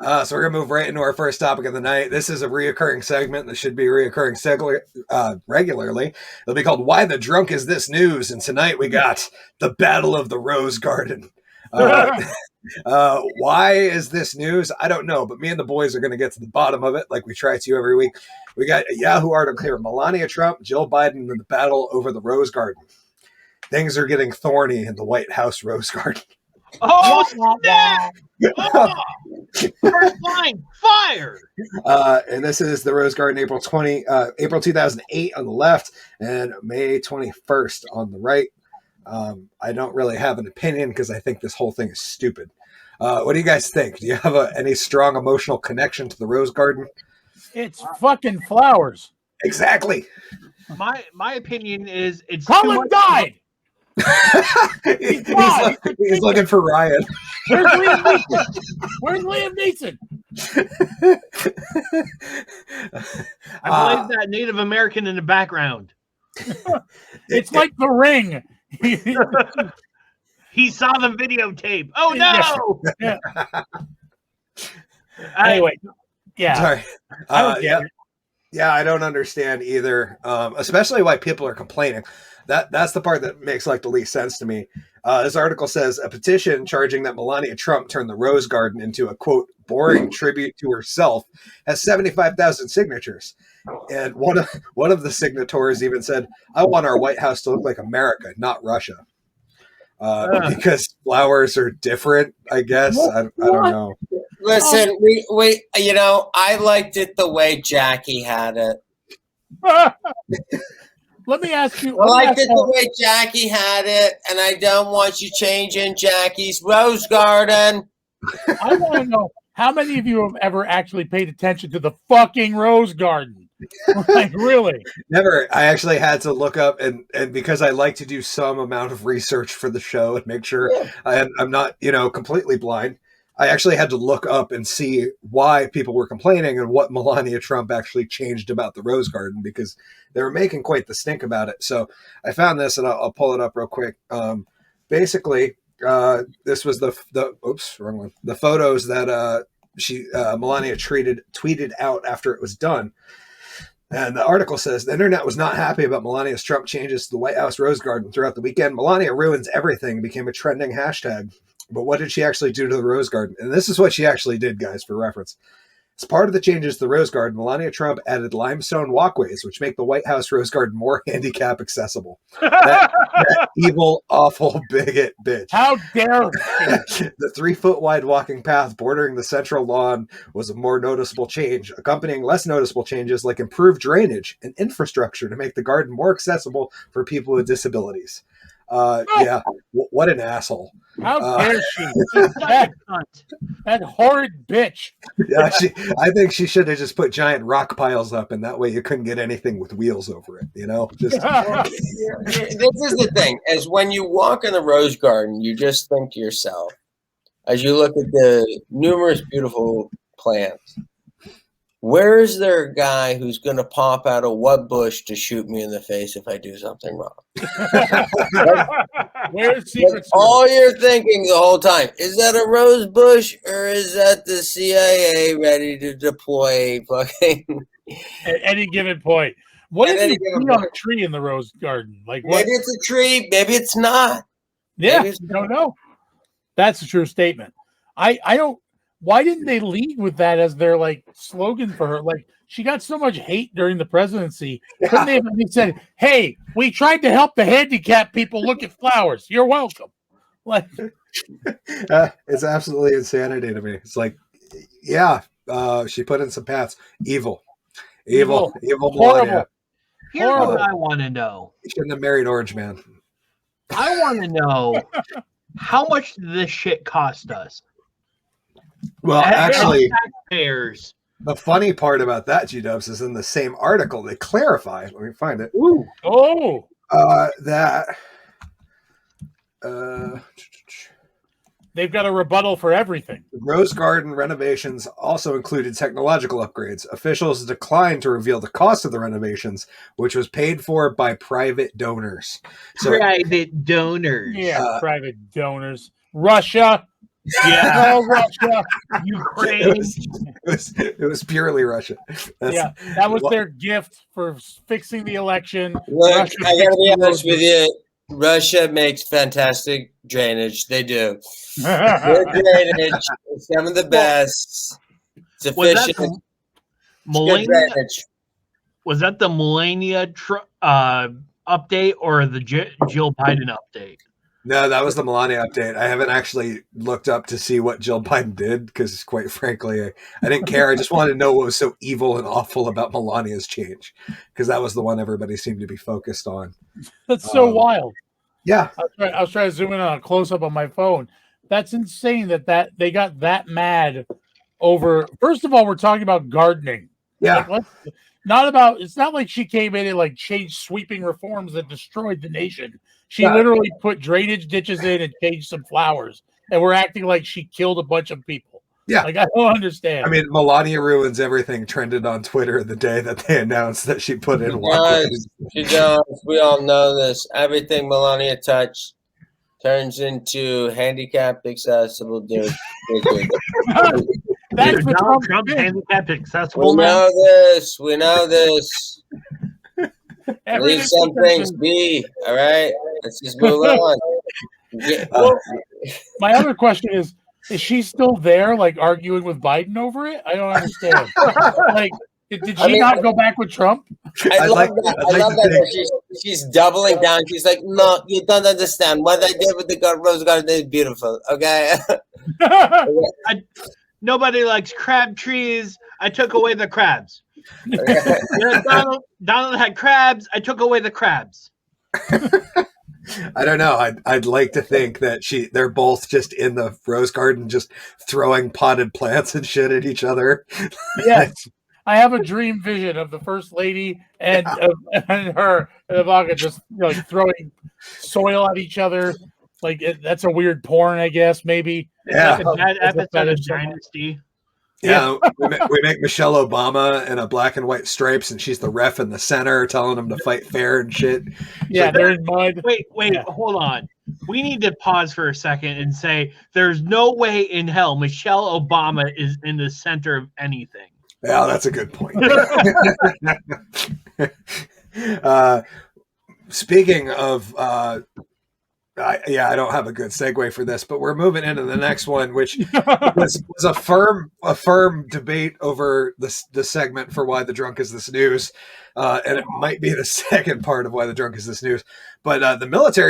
So we're going to move right into our first topic of the night. This is a reoccurring segment that should be reoccurring regularly. It'll be called Why the Drunk Is This News? And tonight we got the Battle of the Rose Garden. Why is this news? I don't know, but me and the boys are going to get to the bottom of it like we try to every week. We got a Yahoo article here. Melania Trump, Jill Biden in the battle over the Rose Garden. Things are getting thorny in the White House Rose Garden. Oh, snap! Oh, first line, fire! And this is the Rose Garden, April 2008 on the left and May 21st on the right. I don't really have an opinion because I think this whole thing is stupid. What do you guys think? Do you have any strong emotional connection to the Rose Garden? It's fucking flowers. Exactly. My opinion is it's Collen died. He's looking for Ryan. Where's Liam Neeson? I believe that Native American in the background. It's like The Ring. He saw the videotape. Oh no! Yeah. Anyway, yeah. Sorry. I don't understand either. Especially why people are complaining. That's the part that makes like the least sense to me. This article says a petition charging that Melania Trump turned the Rose Garden into a quote boring tribute to herself has 75,000 signatures, and one of the signatories even said, "I want our White House to look like America, not Russia." Because flowers are different, I guess. I don't know. Listen, we I liked it the way Jackie had it. Let me ask you. I liked it the way Jackie had it, and I don't want you changing Jackie's Rose Garden. I want to know how many of you have ever actually paid attention to the fucking Rose Garden? Like, really? Never. I actually had to look up, and because I like to do some amount of research for the show and make sure I'm not, completely blind. I actually had to look up and see why people were complaining and what Melania Trump actually changed about the Rose Garden, because they were making quite the stink about it. So I found this, and I'll pull it up real quick. Basically, this was wrong one. The photos that Melania tweeted out after it was done. And the article says, the internet was not happy about Melania's Trump changes to the White House Rose Garden throughout the weekend. Melania ruins everything became a trending hashtag. But what did she actually do to the Rose Garden? And this is what she actually did, guys, for reference. As part of the changes to the Rose Garden, Melania Trump added limestone walkways, which make the White House Rose Garden more handicap accessible. That evil, awful, bigot bitch. How dare she? The 3-foot wide walking path bordering the central lawn was a more noticeable change, accompanying less noticeable changes like improved drainage and infrastructure to make the garden more accessible for people with disabilities. What an asshole. How dare she? That horrid bitch. Yeah, I think she should have just put giant rock piles up, and that way you couldn't get anything with wheels over it, Just... This is the thing, as when you walk in the Rose Garden, you just think to yourself, as you look at the numerous beautiful plants, where is there a guy who's going to pop out of what bush to shoot me in the face if I do something wrong? Where's Secret all you're thinking the whole time, is that a rose bush or is that the CIA ready to deploy fucking... At any given point. What if you put on a tree in the Rose Garden? Like, what? Maybe it's a tree, maybe it's not. Yeah, you don't know. That's a true statement. I don't... Why didn't they lead with that as their slogan for her? Like, she got so much hate during the presidency. Couldn't they have said, "Hey, we tried to help the handicapped people look at flowers. You're welcome." Like, it's absolutely insanity to me. It's like, she put in some paths. Evil, horrible. Here's what I want to know. You shouldn't have married Orange Man. I want to know how much did this shit cost us? Well, actually, taxpayers. The funny part about that, G-Dubs, is in the same article they clarify. Let me find it. Ooh. Oh. They've got a rebuttal for everything. Rose Garden renovations also included technological upgrades. Officials declined to reveal the cost of the renovations, which was paid for by private donors. Private donors. Yeah, private donors. Russia. Yeah, Oh, Russia. Ukraine. It was purely Russia. Yeah, that was their gift for fixing the election. Look, Russia I gotta fixed be the honest road. with you. Russia makes fantastic drainage. They do. Their drainage is some of the best. It's Was that efficient. the It's good Melania? drainage. Was that the Melania update or the Jill Biden update? No, that was the Melania update. I haven't actually looked up to see what Jill Biden did because, quite frankly, I didn't care. I just wanted to know what was so evil and awful about Melania's change because that was the one everybody seemed to be focused on. That's so wild. Yeah. I was trying to zoom in on a close up on my phone. That's insane that they got that mad over. First of all, we're talking about gardening. Yeah. Like, it's not like she came in and like changed sweeping reforms that destroyed the nation. She literally put drainage ditches in and changed some flowers, and we're acting like she killed a bunch of people. Yeah. Like, I don't understand. I mean, Melania ruins everything trended on Twitter the day that they announced that she put in walkways. She does. We all know this. Everything Melania touched turns into handicapped accessible dude. That's the Trump handicapped We accessible now. know this. We know this. everything. Leave some things be. All right. Let's just move on. Yeah. Well, my other question is she still there, like arguing with Biden over it? I don't understand. Like, did she not go back with Trump? I love that she's doubling down. She's like, no, you don't understand. What I did with the rose garden is beautiful. Okay. Nobody likes crab trees. I took away the crabs. Donald had crabs. I took away the crabs. I don't know. I'd like to think that they're both just in the rose garden, just throwing potted plants and shit at each other. Yes. I have a dream vision of the first lady and her and Ivanka just throwing soil at each other. Like that's a weird porn, I guess. Maybe. Yeah. Like a bad episode of Dynasty. Yeah, we make Michelle Obama in a black and white stripes, and she's the ref in the center, telling them to fight fair and shit. Yeah, they're in mud. Wait, hold on. We need to pause for a second and say there's no way in hell Michelle Obama is in the center of anything. Yeah, that's a good point. Speaking of I don't have a good segue for this, but we're moving into the next one, which was a firm debate over the segment for Why the Drunk Is This News, and it might be the second part of Why the Drunk Is This News. But the military